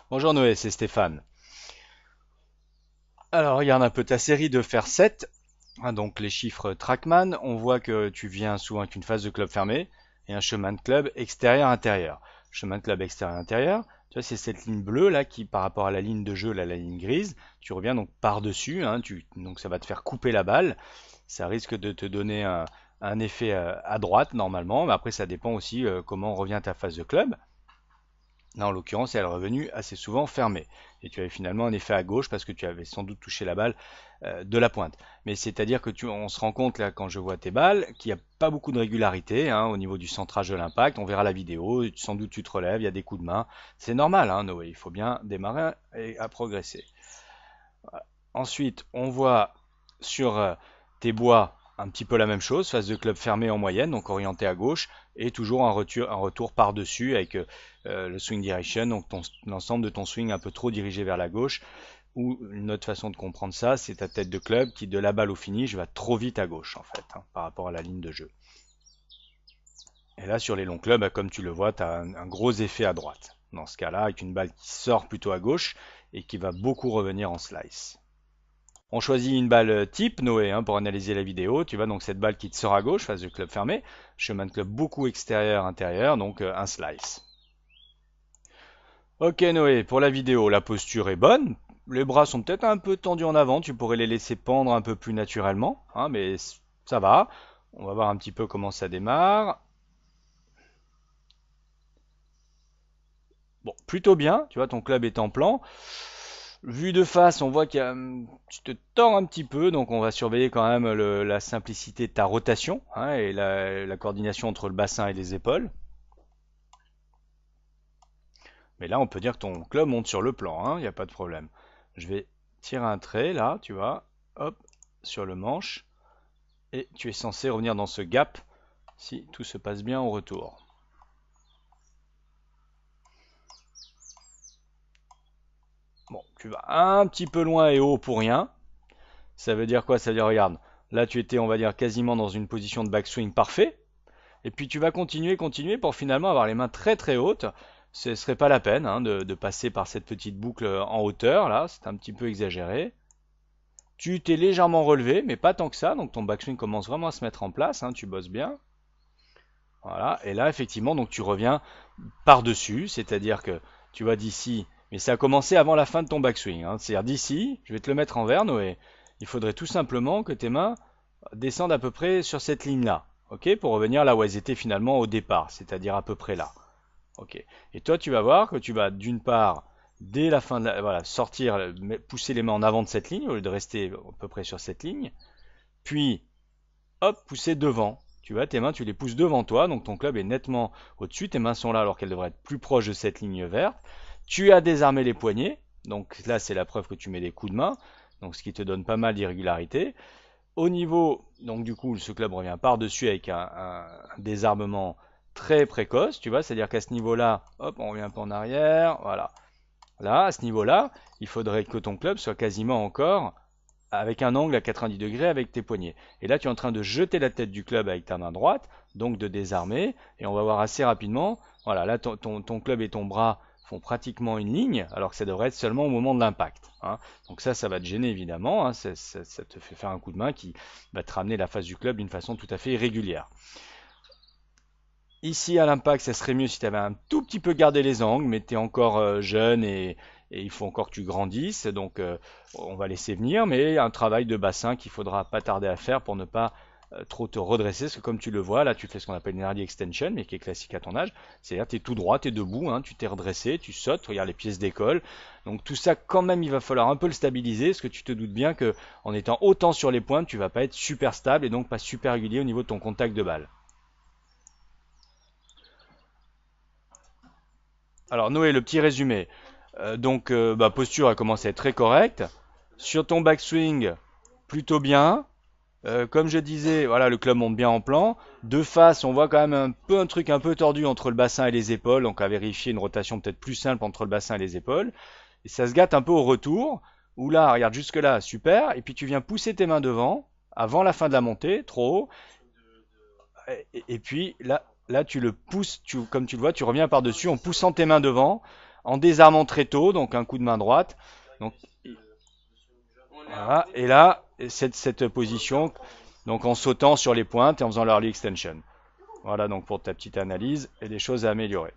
Bonjour Noé, c'est Stéphane. Alors, regarde un peu ta série de faire 7, donc les chiffres Trackman. On voit que tu viens souvent avec une phase de club fermée et un chemin de club extérieur-intérieur. Chemin de club extérieur-intérieur, tu vois, c'est cette ligne bleue là qui, par rapport à la ligne de jeu, là, la ligne grise, tu reviens donc par-dessus, hein, donc ça va te faire couper la balle. Ça risque de te donner un effet à droite normalement, mais après ça dépend aussi comment revient ta phase de club. Là, en l'occurrence, elle est revenue assez souvent fermée. Et tu avais finalement un effet à gauche parce que tu avais sans doute touché la balle de la pointe. Mais c'est-à-dire que on se rend compte là quand je vois tes balles qu'il n'y a pas beaucoup de régularité hein, au niveau du centrage de l'impact. On verra la vidéo, sans doute tu te relèves, il y a des coups de main. C'est normal, hein, Noé, il faut bien démarrer et à progresser. Ensuite, on voit sur tes bois un petit peu la même chose, phase de club fermé en moyenne, donc orienté à gauche, et toujours un retour par-dessus avec le swing direction, donc l'ensemble de ton swing un peu trop dirigé vers la gauche, ou une autre façon de comprendre ça, c'est ta tête de club qui de la balle au finish va trop vite à gauche en fait, hein, par rapport à la ligne de jeu. Et là sur les longs clubs, bah, comme tu le vois, tu as un gros effet à droite. Dans ce cas-là, avec une balle qui sort plutôt à gauche et qui va beaucoup revenir en slice. On choisit une balle type, Noé, hein, pour analyser la vidéo. Tu vois donc cette balle qui te sort à gauche, phase de club fermé. Chemin de club beaucoup extérieur-intérieur, donc un slice. Ok Noé, pour la vidéo, la posture est bonne. Les bras sont peut-être un peu tendus en avant, tu pourrais les laisser pendre un peu plus naturellement, hein, mais ça va. On va voir un petit peu comment ça démarre. Bon, plutôt bien, tu vois, ton club est en plan. Vu de face, on voit que tu te tords un petit peu, donc on va surveiller quand même la simplicité de ta rotation hein, et la coordination entre le bassin et les épaules. Mais là, on peut dire que ton club monte sur le plan, il n'y a pas de problème. Je vais tirer un trait là, tu vois, hop, sur le manche, et tu es censé revenir dans ce gap si tout se passe bien au retour. Bon, tu vas un petit peu loin et haut pour rien. Ça veut dire quoi? Ça veut dire, regarde, là tu étais, on va dire, quasiment dans une position de backswing parfait. Et puis tu vas continuer, continuer pour finalement avoir les mains très très hautes. Ce serait pas la peine hein, de passer par cette petite boucle en hauteur, là, c'est un petit peu exagéré. Tu t'es légèrement relevé, mais pas tant que ça, donc ton backswing commence vraiment à se mettre en place, hein, tu bosses bien. Voilà, et là effectivement, donc tu reviens par-dessus, c'est-à-dire que tu vas d'ici, mais ça a commencé avant la fin de ton backswing, hein, c'est-à-dire d'ici, je vais te le mettre en vert, Noé. Il faudrait tout simplement que tes mains descendent à peu près sur cette ligne-là, ok, pour revenir là où elles étaient finalement au départ, c'est-à-dire à peu près là. Ok. Et toi, tu vas voir que tu vas d'une part, dès la fin de voilà, sortir, pousser les mains en avant de cette ligne au lieu de rester à peu près sur cette ligne, puis hop, pousser devant. Tu vois, tes mains, tu les pousses devant toi, donc ton club est nettement au-dessus, tes mains sont là alors qu'elles devraient être plus proches de cette ligne verte. Tu as désarmé les poignets, donc là c'est la preuve que tu mets des coups de main, donc ce qui te donne pas mal d'irrégularité. Au niveau, donc du coup, ce club revient par-dessus avec un désarmement très précoce, tu vois, c'est-à-dire qu'à ce niveau-là, hop, on revient un peu en arrière, voilà. Là, à ce niveau-là, il faudrait que ton club soit quasiment encore avec un angle à 90 degrés avec tes poignets. Et là, tu es en train de jeter la tête du club avec ta main droite, donc de désarmer, et on va voir assez rapidement, voilà, là, ton club et ton bras font pratiquement une ligne, alors que ça devrait être seulement au moment de l'impact, hein. Donc ça va te gêner évidemment, hein, ça te fait faire un coup de main qui va te ramener la face du club d'une façon tout à fait irrégulière. Ici, à l'impact, ça serait mieux si tu avais un tout petit peu gardé les angles, mais tu es encore jeune et il faut encore que tu grandisses. Donc, on va laisser venir, mais un travail de bassin qu'il faudra pas tarder à faire pour ne pas trop te redresser. Parce que comme tu le vois, là, tu fais ce qu'on appelle une early extension, mais qui est classique à ton âge. C'est-à-dire, tu es tout droit, tu es debout, hein, tu t'es redressé, tu sautes, regarde les pièces d'école. Donc, tout ça, quand même, il va falloir un peu le stabiliser, parce que tu te doutes bien que en étant autant sur les pointes, tu vas pas être super stable et donc pas super régulier au niveau de ton contact de balle. Alors Noé, le petit résumé. Posture a commencé à être très correcte. Sur ton backswing, plutôt bien. Comme je disais, voilà, le club monte bien en plan. De face, on voit quand même un peu un truc un peu tordu entre le bassin et les épaules. Donc à vérifier une rotation peut-être plus simple entre le bassin et les épaules. Et ça se gâte un peu au retour. Où là, regarde jusque là, super. Et puis tu viens pousser tes mains devant, avant la fin de la montée, trop haut. Et puis là, tu le pousses, comme tu le vois, tu reviens par-dessus en poussant tes mains devant, en désarmant très tôt, donc un coup de main droite. Donc, voilà. Et là, cette position, donc en sautant sur les pointes et en faisant l'early extension. Voilà donc pour ta petite analyse et des choses à améliorer.